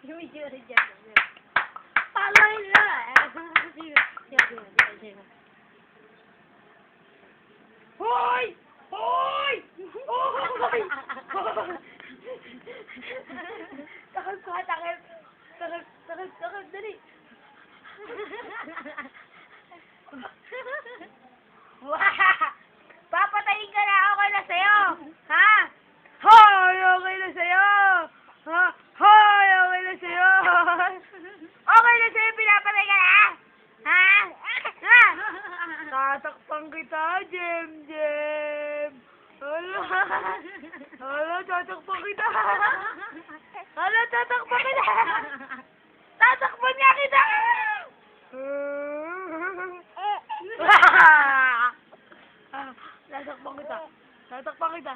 Medyo dyan. Palay na. Hoy! Hoy! Hoy! Takot ko, takot. Takot, dali. Papatayin ka na, okay na sa'yo. Ha? Hoy, okay na sa'yo. Ha? Hoy, okay na sa'yo. Okay na sa'yo, pinapatay ka na. Ha? Ha? Tatakpan kita, Jem. Hala. Hala, tatakpan kita. Hala, tatakpan kita. Tatakpan niya kita. Tatakpan kita. Tatakpan kita.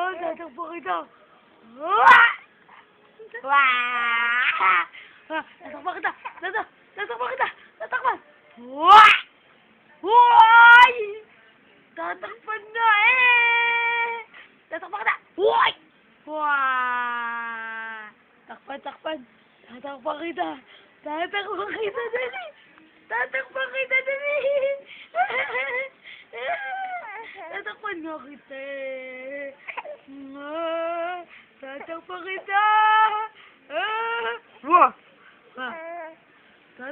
Tatakpan kita. Tatakpan kita. Tatakpan kita. Tatakpan. Hoy! Tatakpan na eh! Tatakpan kita. Hoy! Takpan. Tatakpan kita. Tatakpan kita dali. Tatakpan kita dali. Tatakpan nga kita. Tatakpan kita.